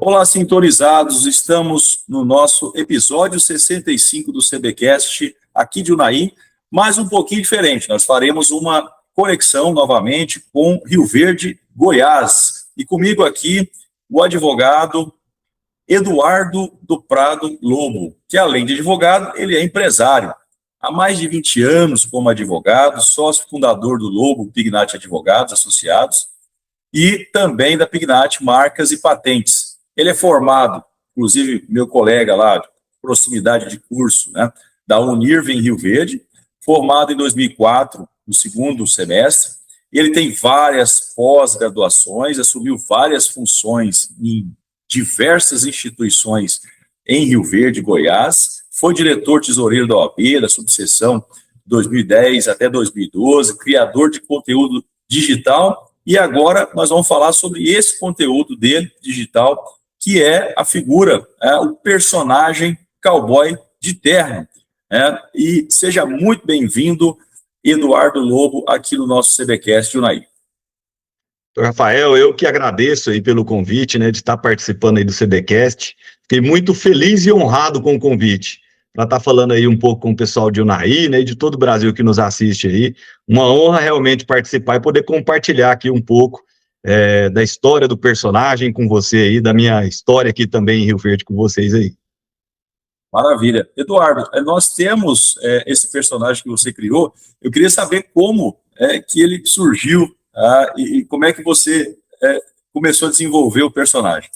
Olá, sintonizados, estamos no nosso episódio 65 do CBcast, aqui de Unai, mas um pouquinho diferente. Nós faremos uma conexão novamente com Rio Verde, Goiás. E comigo aqui o advogado Eduardo do Prado Lobo, que além de advogado, ele é empresário. Há mais de 20 anos como advogado, sócio fundador do Lobo Pignat Advogados Associados e também da Pignat Marcas e Patentes. Ele é formado, inclusive meu colega lá, de proximidade de curso, né, da Unirv em Rio Verde, formado em 2004, no segundo semestre. Ele tem várias pós-graduações, assumiu várias funções em diversas instituições em Rio Verde, Goiás, foi diretor tesoureiro da OAB, da subseção 2010 até 2012, criador de conteúdo digital, e agora nós vamos falar sobre esse conteúdo dele, digital, que é a figura, o personagem cowboy de terno. E seja muito bem-vindo, Eduardo Lobo, aqui no nosso CBcast de Unai. Rafael, eu que agradeço aí pelo convite, né, de estar participando aí do CBcast. Fiquei muito feliz e honrado com o convite, para estar falando aí um pouco com o pessoal de Unai, né, e de todo o Brasil que nos assiste aí. Uma honra realmente participar e poder compartilhar aqui um pouco da história do personagem com você aí, da minha história aqui também em Rio Verde com vocês aí. Maravilha. Eduardo, nós temos esse personagem que você criou. Eu queria saber como que ele surgiu e como é que você começou a desenvolver o personagem.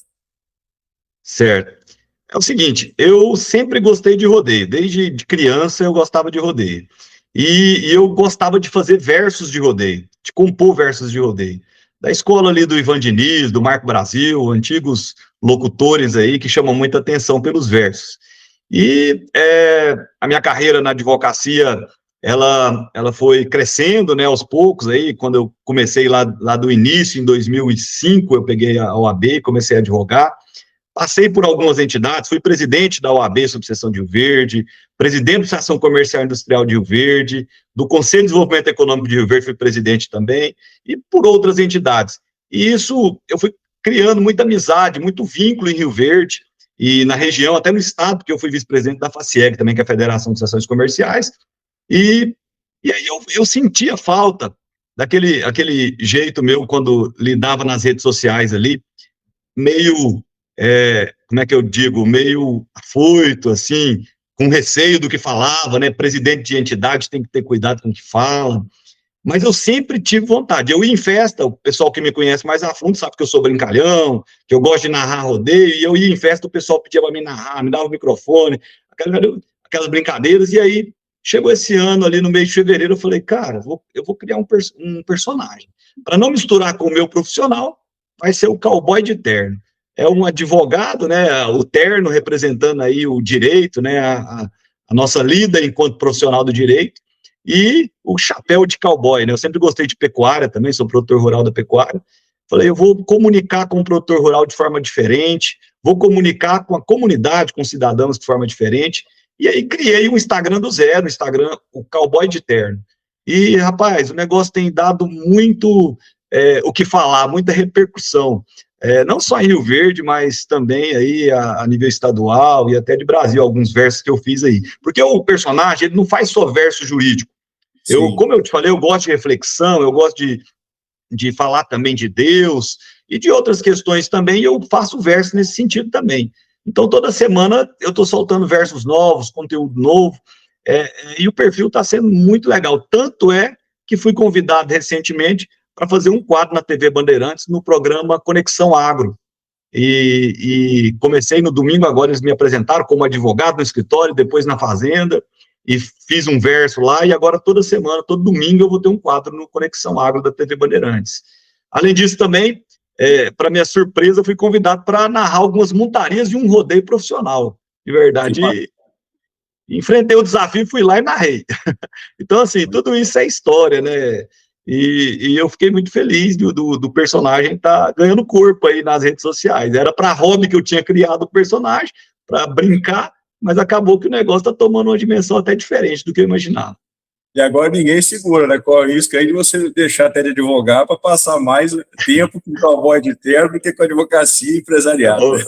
Certo. É o seguinte, eu sempre gostei de rodeio. Desde criança eu gostava de rodeio. E eu gostava de fazer versos de rodeio, de compor versos de rodeio. Da escola ali do Ivan Diniz, do Marco Brasil, antigos locutores aí que chamam muita atenção pelos versos. E a minha carreira na advocacia, ela foi crescendo, né, aos poucos aí. Quando eu comecei lá do início, em 2005, eu peguei a OAB e comecei a advogar. Passei por algumas entidades, fui presidente da OAB, subseção de Rio Verde, presidente da Associação Comercial e Industrial de Rio Verde, do Conselho de Desenvolvimento Econômico de Rio Verde, fui presidente também, e por outras entidades. E isso, eu fui criando muita amizade, muito vínculo em Rio Verde, e na região, até no estado, porque eu fui vice-presidente da FACIEG também, que é a Federação de Associações Comerciais, e aí eu sentia falta aquele jeito meu, quando lidava nas redes sociais ali, meio... como é que eu digo, meio afoito, assim, com receio do que falava, né, presidente de entidade tem que ter cuidado com o que fala, mas eu sempre tive vontade. Eu ia em festa, o pessoal que me conhece mais a fundo sabe que eu sou brincalhão, que eu gosto de narrar rodeio, e eu ia em festa, o pessoal pedia para me narrar, me dava o microfone, aquelas brincadeiras, e aí chegou esse ano ali no mês de fevereiro, eu falei, cara, eu vou criar um personagem, para não misturar com o meu profissional, vai ser o cowboy de terno. É um advogado, né, o terno representando aí o direito, né, a nossa lida enquanto profissional do direito, e o chapéu de cowboy, né, eu sempre gostei de pecuária também, sou produtor rural da pecuária, falei, eu vou comunicar com o produtor rural de forma diferente, vou comunicar com a comunidade, com os cidadãos de forma diferente, e aí criei um Instagram do zero, o cowboy de terno, e rapaz, o negócio tem dado muito o que falar, muita repercussão, não só em Rio Verde, mas também aí a nível estadual e até de Brasil, alguns versos que eu fiz aí. Porque o personagem, ele não faz só verso jurídico. Como eu te falei, eu gosto de reflexão, eu gosto de falar também de Deus e de outras questões também, e eu faço verso nesse sentido também. Então, toda semana eu estou soltando versos novos, conteúdo novo, e o perfil está sendo muito legal. Tanto é que fui convidado recentemente para fazer um quadro na TV Bandeirantes, no programa Conexão Agro. E comecei no domingo, agora eles me apresentaram como advogado no escritório, depois na fazenda, e fiz um verso lá, e agora toda semana, todo domingo, eu vou ter um quadro no Conexão Agro da TV Bandeirantes. Além disso também, para minha surpresa, fui convidado para narrar algumas montarias de um rodeio profissional. De verdade, enfrentei o desafio, fui lá e narrei. Então, assim, tudo isso é história, né? E eu fiquei muito feliz do personagem estar ganhando corpo aí nas redes sociais. Era para hobby que eu tinha criado o personagem, para brincar, mas acabou que o negócio está tomando uma dimensão até diferente do que eu imaginava. E agora ninguém segura, né? Corre o risco aí de você deixar até de advogar para passar mais tempo com o cowboy de terno do que com a advocacia e empresariado, né?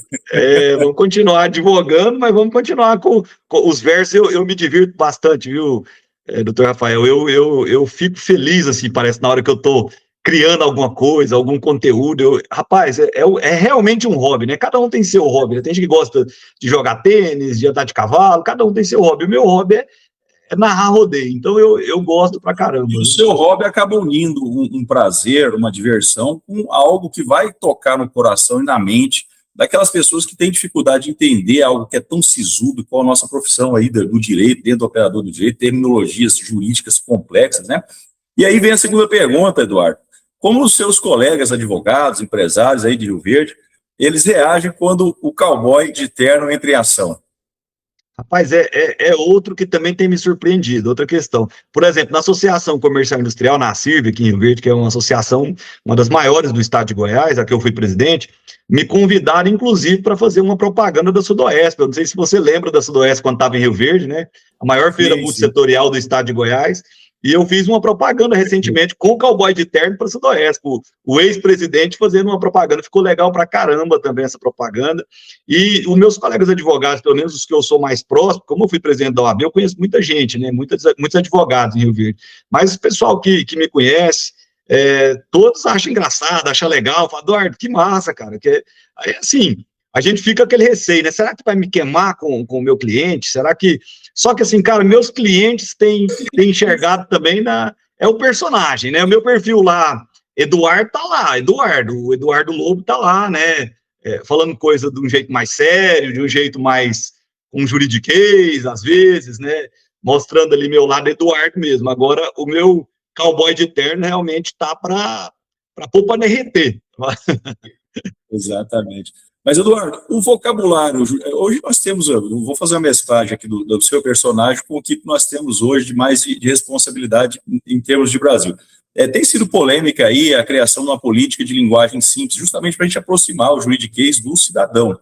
Vamos continuar advogando, mas vamos continuar com os versos. Eu me divirto bastante, viu, doutor Rafael? Eu fico feliz, assim, parece, na hora que eu estou criando alguma coisa, algum conteúdo. Rapaz, é realmente um hobby, né? Cada um tem seu hobby, né? Tem gente que gosta de jogar tênis, de andar de cavalo, cada um tem seu hobby. O meu hobby é narrar rodeio, então eu gosto pra caramba. E o seu hobby acaba unindo um prazer, uma diversão, com algo que vai tocar no coração e na mente daquelas pessoas que têm dificuldade de entender algo que é tão sisudo, qual a nossa profissão aí do direito, dentro do operador do direito, terminologias jurídicas complexas, né? E aí vem a segunda pergunta, Eduardo. Como os seus colegas advogados, empresários aí de Rio Verde, eles reagem quando o cowboy de terno entra em ação? Rapaz, é outro que também tem me surpreendido, outra questão. Por exemplo, na Associação Comercial Industrial, na ACIRV, aqui em Rio Verde, que é uma associação, uma das maiores do estado de Goiás, a que eu fui presidente, me convidaram, inclusive, para fazer uma propaganda da Sudoeste. Eu não sei se você lembra da Sudoeste quando estava em Rio Verde, né? A maior feira multissetorial do estado de Goiás. E eu fiz uma propaganda recentemente com o cowboy de terno para o Sudoeste, o ex-presidente fazendo uma propaganda. Ficou legal pra caramba também essa propaganda. E os meus colegas advogados, pelo menos os que eu sou mais próximo, como eu fui presidente da OAB, eu conheço muita gente, né? Muitos advogados em Rio Verde. Mas o pessoal que me conhece, todos acham engraçado, acham legal, falam, Eduardo, que massa, cara. Aí, assim, a gente fica aquele receio, né? Será que vai me queimar com o meu cliente? Será que... Só que assim, cara, meus clientes têm enxergado também é o personagem, né? O meu perfil lá, Eduardo tá lá, o Eduardo Lobo tá lá, né? Falando coisa de um jeito mais sério, de um jeito mais com juridiquês, às vezes, né? Mostrando ali meu lado Eduardo mesmo. Agora, o meu cowboy de terno realmente tá para pôr pra derreter. Exatamente. Mas, Eduardo, o vocabulário, hoje nós temos, eu vou fazer uma mesclagem aqui do seu personagem com o que nós temos hoje de mais de responsabilidade em termos de Brasil. Tem sido polêmica aí a criação de uma política de linguagem simples, justamente para a gente aproximar o juridiquês do cidadão.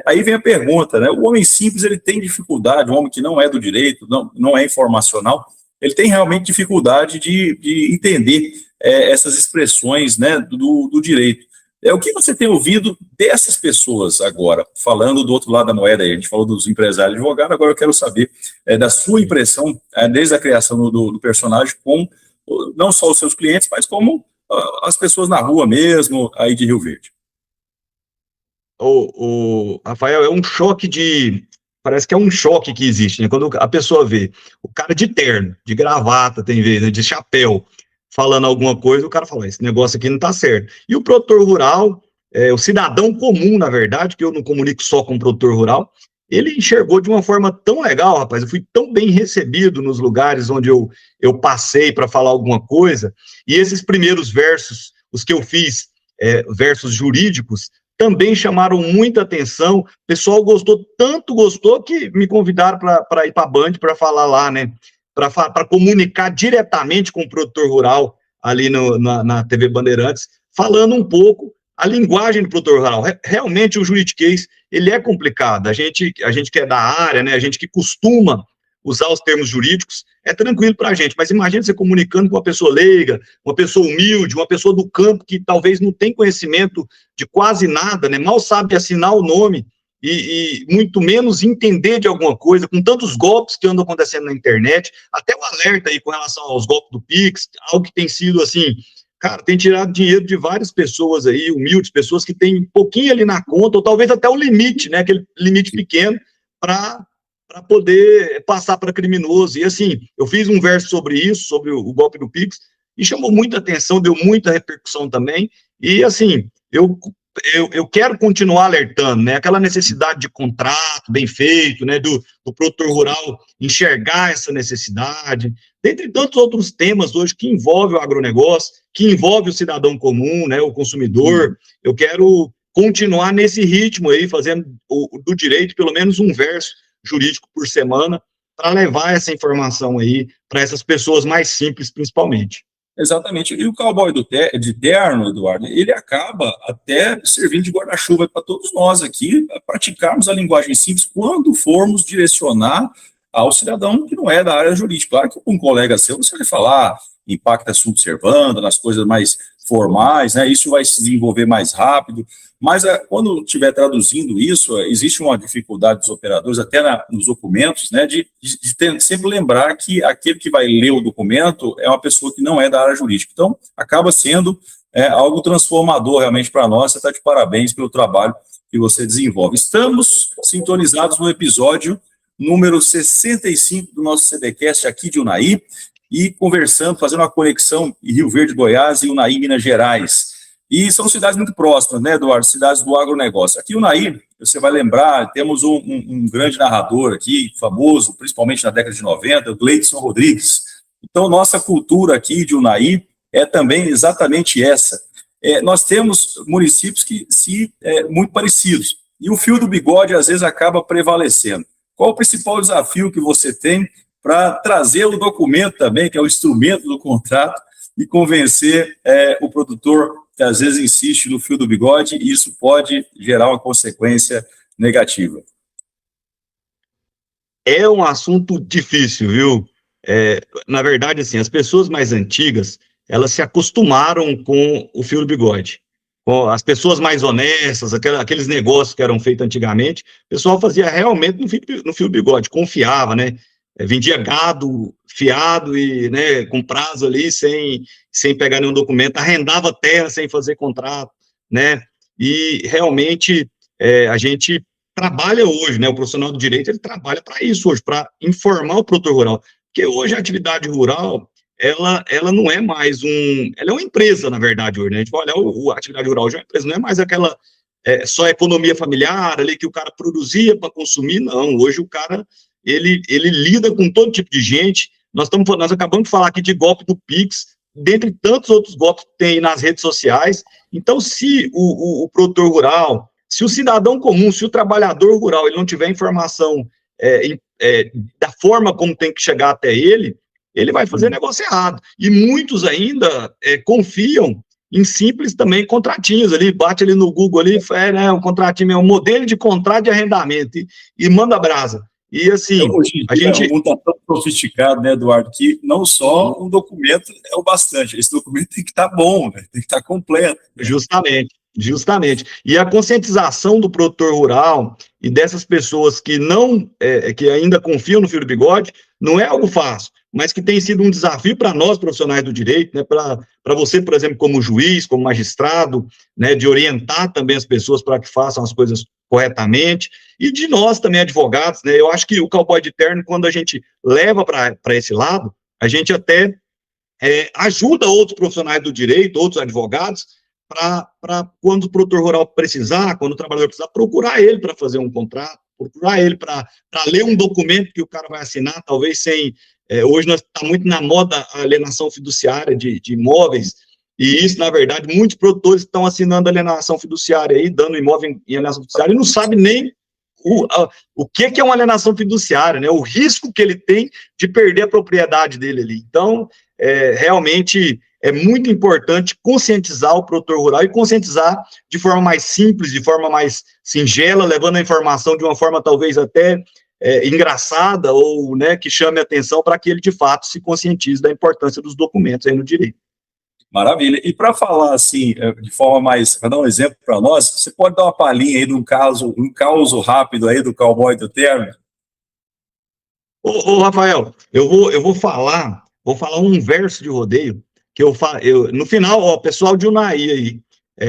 Aí vem a pergunta, né? O homem simples, ele tem dificuldade, o homem que não é do direito, não é informacional, ele tem realmente dificuldade de entender essas expressões, né, do direito. O que você tem ouvido dessas pessoas agora, falando do outro lado da moeda aí? A gente falou dos empresários e advogados, agora eu quero saber da sua impressão, desde a criação do personagem, com não só os seus clientes, mas como as pessoas na rua mesmo, aí de Rio Verde. Rafael, parece que é um choque que existe, né? Quando a pessoa vê o cara de terno, de gravata, tem vez, né, de chapéu, falando alguma coisa, o cara fala, esse negócio aqui não tá certo. E o produtor rural, o cidadão comum, na verdade, que eu não comunico só com o produtor rural, ele enxergou de uma forma tão legal, rapaz, eu fui tão bem recebido nos lugares onde eu passei para falar alguma coisa, e esses primeiros versos, os que eu fiz, versos jurídicos, também chamaram muita atenção, o pessoal tanto gostou, que me convidaram para ir para a Band para falar lá, né, para comunicar diretamente com o produtor rural ali na TV Bandeirantes, falando um pouco a linguagem do produtor rural. Realmente o juridiquês, ele é complicado, a gente que é da área, né, a gente que costuma usar os termos jurídicos, é tranquilo para a gente, mas imagina você comunicando com uma pessoa leiga, uma pessoa humilde, uma pessoa do campo que talvez não tem conhecimento de quase nada, né, mal sabe assinar o nome, e muito menos entender de alguma coisa, com tantos golpes que andam acontecendo na internet, até o alerta aí com relação aos golpes do Pix, algo que tem sido assim, cara, tem tirado dinheiro de várias pessoas aí, humildes, pessoas que têm um pouquinho ali na conta, ou talvez até o limite, né, aquele limite pequeno, para poder passar para criminoso. E assim, eu fiz um verso sobre isso, sobre o golpe do Pix, e chamou muita atenção, deu muita repercussão também, e assim, eu quero continuar alertando, né, aquela necessidade de contrato bem feito, né, do produtor rural enxergar essa necessidade, dentre tantos outros temas hoje que envolve o agronegócio, que envolve o cidadão comum, né, o consumidor. Eu quero continuar nesse ritmo aí, fazendo do direito pelo menos um verso jurídico por semana, para levar essa informação aí para essas pessoas mais simples, principalmente. Exatamente. E o cowboy de terno, Eduardo, ele acaba até servindo de guarda-chuva para todos nós aqui, praticarmos a linguagem simples quando formos direcionar ao cidadão que não é da área jurídica. Claro que com um colega seu você vai falar em pacta sunt servanda, nas coisas mais formais, né? Isso vai se desenvolver mais rápido, mas quando estiver traduzindo isso, existe uma dificuldade dos operadores, até nos documentos, né, de sempre lembrar que aquele que vai ler o documento é uma pessoa que não é da área jurídica. Então, acaba sendo algo transformador realmente para nós. Você está de parabéns pelo trabalho que você desenvolve. Estamos sintonizados no episódio número 65 do nosso CBcast aqui de Unai, e conversando, fazendo uma conexão em Rio Verde, Goiás e Unai, Minas Gerais. E são cidades muito próximas, né, Eduardo? Cidades do agronegócio. Aqui em Unai, você vai lembrar, temos um grande narrador aqui, famoso, principalmente na década de 90, o Gleidson Rodrigues. Então, nossa cultura aqui de Unai é também exatamente essa. Nós temos municípios que muito parecidos, e o fio do bigode, às vezes, acaba prevalecendo. Qual o principal desafio que você tem para trazer o documento também, que é o instrumento do contrato, e convencer o produtor, que às vezes insiste no fio do bigode, e isso pode gerar uma consequência negativa? É um assunto difícil, viu? Na verdade, assim, as pessoas mais antigas, elas se acostumaram com o fio do bigode. Com as pessoas mais honestas, aqueles negócios que eram feitos antigamente, o pessoal fazia realmente no fio do bigode, confiava, né? Vendia gado fiado e, né, com prazo ali, sem pegar nenhum documento, arrendava terra sem fazer contrato, né? E realmente a gente trabalha hoje, né? O profissional do direito, ele trabalha para isso hoje, para informar o produtor rural. Porque hoje a atividade rural, ela não é mais ela é uma empresa, na verdade, hoje, né? A gente vai olhar a atividade rural hoje é uma empresa, não é mais aquela só economia familiar ali que o cara produzia para consumir, não. Hoje o cara, ele lida com todo tipo de gente. Nós acabamos de falar aqui de golpe do Pix, dentre tantos outros golpes que tem nas redes sociais. Então, se o produtor rural, se o cidadão comum, se o trabalhador rural, ele não tiver informação da forma como tem que chegar até ele vai fazer negócio errado. E muitos ainda confiam em simples também contratinhos ali, bate ali no Google ali, né, um contratinho, um modelo de contrato de arrendamento e manda brasa. E assim, hoje a gente... O mundo está tão sofisticado, né, Eduardo, que não só um documento é o bastante, esse documento tem que estar bom, né, tem que estar completo. Justamente. E a conscientização do produtor rural e dessas pessoas que que ainda confiam no fio do bigode, não é algo fácil, mas que tem sido um desafio para nós, profissionais do direito, né, para você, por exemplo, como juiz, como magistrado, né, de orientar também as pessoas para que façam as coisas corretamente, e de nós também, advogados, né. Eu acho que o cowboy de terno, quando a gente leva para esse lado, a gente até ajuda outros profissionais do direito, outros advogados, para quando o produtor rural precisar, quando o trabalhador precisar, procurar ele para fazer um contrato, procurar ele para ler um documento que o cara vai assinar, talvez sem... hoje está muito na moda a alienação fiduciária de imóveis, e isso, na verdade, muitos produtores estão assinando alienação fiduciária aí, dando imóvel em alienação fiduciária, e não sabe nem o que é uma alienação fiduciária, né? O risco que ele tem de perder a propriedade dele ali. Então, realmente é muito importante conscientizar o produtor rural e conscientizar de forma mais simples, de forma mais singela, levando a informação de uma forma talvez até engraçada ou, né, que chame a atenção para que ele de fato se conscientize da importância dos documentos aí no direito. Maravilha. E para falar assim, de forma mais, para dar um exemplo para nós, você pode dar uma palhinha aí de um caso rápido aí do cowboy do terno? Ô, Rafael, eu vou falar um verso de rodeio que no final, ó, pessoal de Unai aí,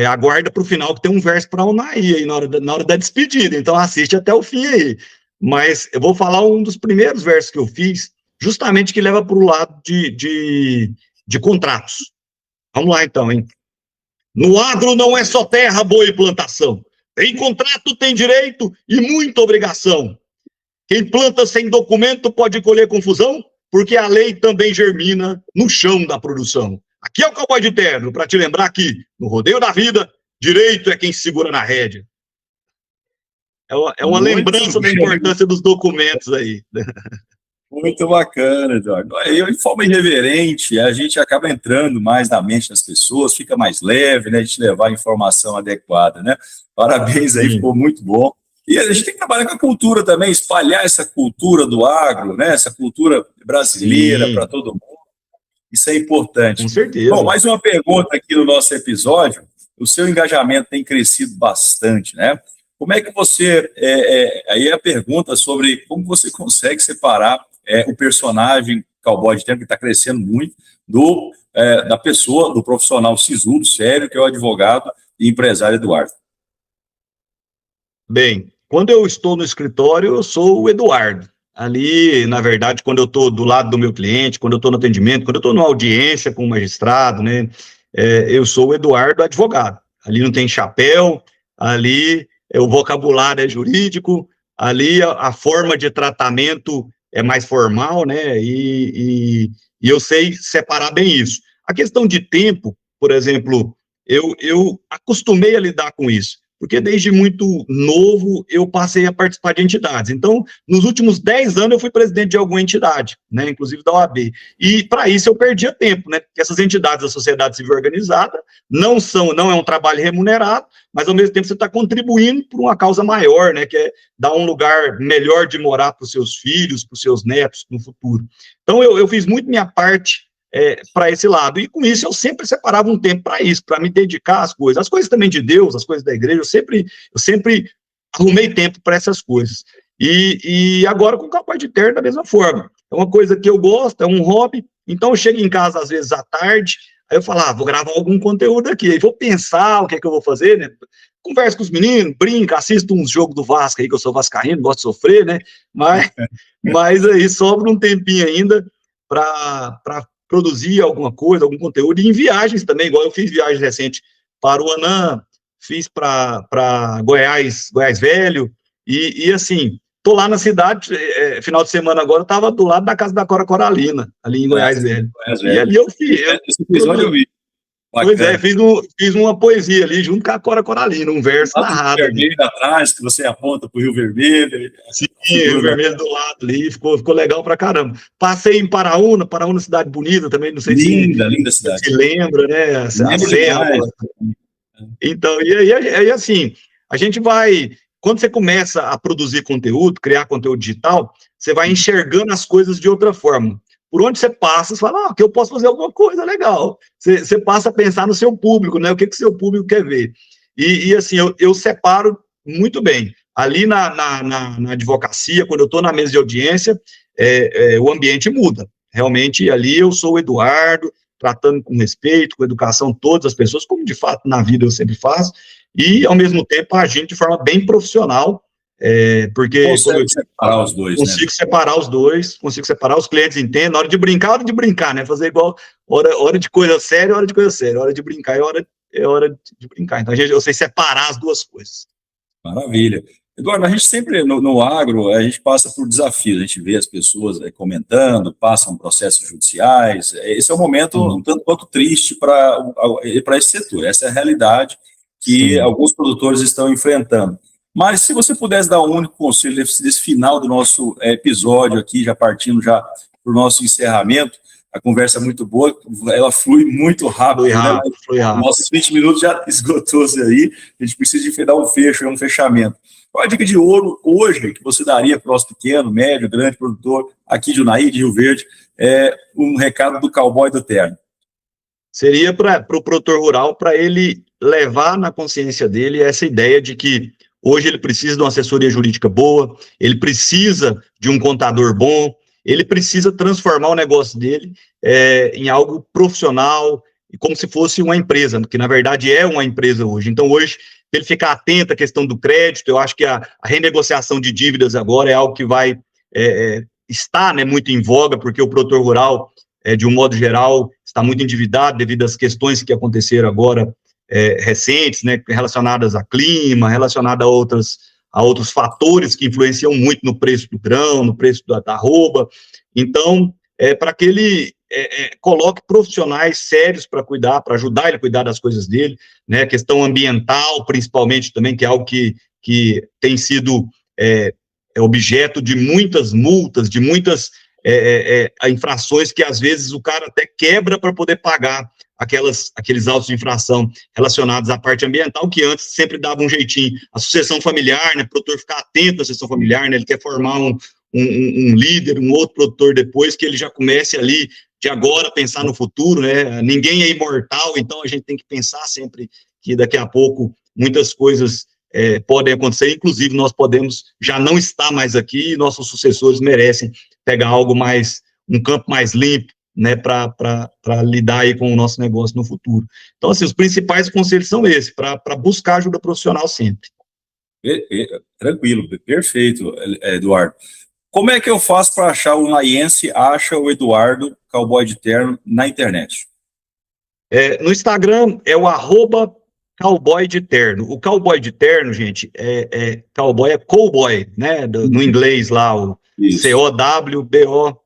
aguarda para o final que tem um verso para Unai aí na hora da despedida, então assiste até o fim aí. Mas eu vou falar um dos primeiros versos que eu fiz, justamente que leva para o lado de contratos. Vamos lá então, hein? No agro não é só terra, boi e plantação. Tem contrato, tem direito e muita obrigação. Quem planta sem documento pode colher confusão, porque a lei também germina no chão da produção. Aqui é o cowboy de terno, para te lembrar que, no rodeio da vida, direito é quem segura na rédea. É uma lembrança da importância dos documentos aí. Muito bacana, Eduardo. E de forma irreverente, a gente acaba entrando mais na mente das pessoas, fica mais leve, né, a gente levar a informação adequada, né? Parabéns aí, ficou muito bom. E a gente tem que trabalhar com a cultura também, espalhar essa cultura do agro, né? Essa cultura brasileira para todo mundo. Isso é importante. Com certeza. Bom, mais uma pergunta aqui no nosso episódio. O seu engajamento tem crescido bastante, né? Como é que você... aí é a pergunta sobre como você consegue separar o personagem cowboy de tempo, que está crescendo muito, da pessoa, do profissional sisudo, sério, que é o advogado e empresário Eduardo. Bem, quando eu estou no escritório, eu sou o Eduardo. Ali, na verdade, quando eu estou do lado do meu cliente, quando eu estou no atendimento, quando eu estou numa audiência com o magistrado, né, eu sou o Eduardo advogado. Ali não tem chapéu, ali o vocabulário é jurídico, ali a forma de tratamento é mais formal, né, e eu sei separar bem isso. A questão de tempo, por exemplo, eu acostumei a lidar com isso, porque desde muito novo eu passei a participar de entidades. Então, nos últimos 10 anos eu fui presidente de alguma entidade, né, inclusive da OAB. E para isso eu perdia tempo, né, porque essas entidades da sociedade civil organizada não é um trabalho remunerado, mas ao mesmo tempo você está contribuindo por uma causa maior, né, que é dar um lugar melhor de morar para os seus filhos, para os seus netos no futuro. Então eu fiz muito minha parte para esse lado, e com isso eu sempre separava um tempo para isso, para me dedicar às coisas também de Deus, as coisas da igreja, eu sempre arrumei tempo para essas coisas, e agora com o Cowboy de Terno da mesma forma, é uma coisa que eu gosto, é um hobby, então eu chego em casa às vezes à tarde, aí eu falo, vou gravar algum conteúdo aqui, aí vou pensar o que é que eu vou fazer, né, converso com os meninos, brinco, assisto uns jogos do Vasco aí, que eu sou vascaíno, gosto de sofrer, né, mas aí sobra um tempinho ainda para produzir alguma coisa, algum conteúdo, e em viagens também, igual eu fiz viagens recentes para o Anã, fiz para Goiás Velho, e assim, tô lá na cidade, final de semana agora, eu estava do lado da casa da Cora Coralina, ali em Goiás Velho. E ali eu fiz. Esse episódio eu vi. Pois é, fiz uma poesia ali, junto com a Cora Coralina, um verso narrado. O Vermelho atrás, que você aponta para o Rio Vermelho. Sim, o Vermelho do lado ali, ficou legal pra caramba. Passei em Paraúna, cidade bonita também, não sei linda cidade. Se lembra, né? A serra. Então, e assim, a gente vai... Quando você começa a produzir conteúdo, criar conteúdo digital, você vai enxergando as coisas de outra forma. Por onde você passa, você fala, que eu posso fazer alguma coisa legal. Você passa a pensar no seu público, né? O que o seu público quer ver. E assim, eu separo muito bem. Ali na advocacia, quando eu estou na mesa de audiência, o ambiente muda. Realmente, ali eu sou o Eduardo, tratando com respeito, com educação todas as pessoas, como de fato na vida eu sempre faço, e ao mesmo tempo agindo de forma bem profissional, porque consigo separar os dois, consigo separar os clientes, entendem, na hora de brincar, né, fazer igual, hora de coisa séria, hora de coisa séria, hora de brincar é hora de brincar, então eu sei separar as duas coisas. Maravilha. Eduardo, a gente sempre, no agro, a gente passa por desafios, a gente vê as pessoas comentando, passam processos judiciais, esse é um momento um tanto quanto triste para esse setor, essa é a realidade que alguns produtores estão enfrentando. Mas se você pudesse dar um único conselho desse final do nosso episódio aqui, já partindo já para o nosso encerramento, a conversa é muito boa, ela flui muito rápido, flui rápido. Nossos 20 minutos já esgotou-se aí, a gente precisa de dar um fechamento. Qual a dica de ouro hoje que você daria para o nosso pequeno, médio, grande produtor aqui de Unaí, de Rio Verde, um recado do cowboy do terno? Seria para o produtor rural, para ele levar na consciência dele essa ideia de que hoje ele precisa de uma assessoria jurídica boa, ele precisa de um contador bom, ele precisa transformar o negócio dele em algo profissional, como se fosse uma empresa, que na verdade é uma empresa hoje. Então hoje, ele ficar atento à questão do crédito, eu acho que a renegociação de dívidas agora é algo que vai estar, né, muito em voga, porque o produtor rural, de um modo geral, está muito endividado devido às questões que aconteceram agora, recentes, né, relacionadas a clima, relacionadas a outros fatores que influenciam muito no preço do grão, no preço da arroba. Então, para que ele coloque profissionais sérios para cuidar, para ajudar ele a cuidar das coisas dele, né, questão ambiental, principalmente, também, que é algo que tem sido objeto de muitas multas, de muitas infrações que, às vezes, o cara até quebra para poder pagar aqueles autos de infração relacionados à parte ambiental, que antes sempre dava um jeitinho. A sucessão familiar, né, o produtor ficar atento à sucessão familiar, né, ele quer formar um líder, um outro produtor depois, que ele já comece ali, de agora, pensar no futuro, né, ninguém é imortal, então a gente tem que pensar sempre que daqui a pouco muitas coisas podem acontecer, inclusive nós podemos já não estar mais aqui, e nossos sucessores merecem pegar algo mais, um campo mais limpo, né, para lidar aí com o nosso negócio no futuro. Então, assim, os principais conselhos são esses, para buscar ajuda profissional sempre. Tranquilo, perfeito, Eduardo. Como é que eu faço para achar o unaiense, acha o Eduardo Cowboy de Terno na internet? No Instagram é o @cowboy de terno. O cowboy de terno, gente, cowboy é cowboy, né? No inglês lá, o COWBOY,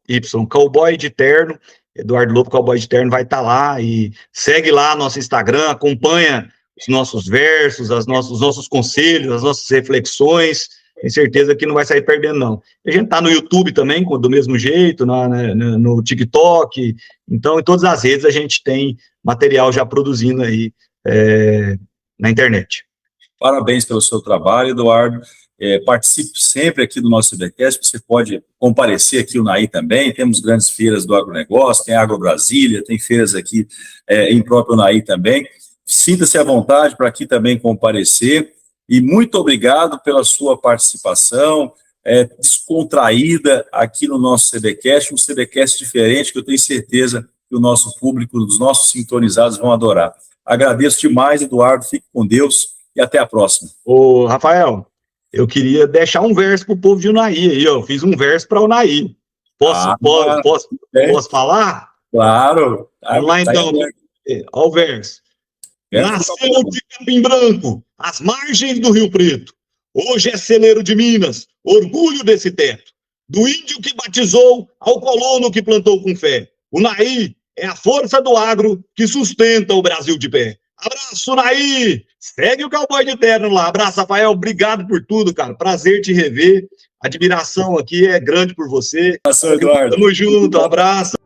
cowboy de terno. Eduardo Lobo, Cowboy de Terno, vai estar lá, e segue lá nosso Instagram, acompanha os nossos versos, os nossos conselhos, as nossas reflexões. Tenho certeza que não vai sair perdendo, não. A gente está no YouTube também, do mesmo jeito, no TikTok. Então, em todas as redes a gente tem material já produzindo aí na internet. Parabéns pelo seu trabalho, Eduardo. Participe sempre aqui do nosso CBcast. Você pode comparecer aqui o Naí também. Temos grandes feiras do agronegócio, tem Agro Brasília, tem feiras aqui em próprio Naí também. Sinta-se à vontade para aqui também comparecer. E muito obrigado pela sua participação descontraída aqui no nosso CBcast, um CBcast diferente que eu tenho certeza que o nosso público, os nossos sintonizados vão adorar. Agradeço demais, Eduardo. Fique com Deus e até a próxima. Ô, Rafael, eu queria deixar um verso para o povo de Unaí aí, ó. Eu fiz um verso para Unaí. Posso falar? Claro. Vamos lá, então. Olha o verso. Nasceu de Capim Branco, às margens do Rio Preto. Hoje é celeiro de Minas, orgulho desse teto. Do índio que batizou ao colono que plantou com fé. Unaí é a força do agro que sustenta o Brasil de pé. Abraço, Naí! Segue o Cowboy de Terno lá. Abraço, Rafael. Obrigado por tudo, cara. Prazer te rever. A admiração aqui é grande por você. Abraço, Eduardo. Tamo junto. Abraço.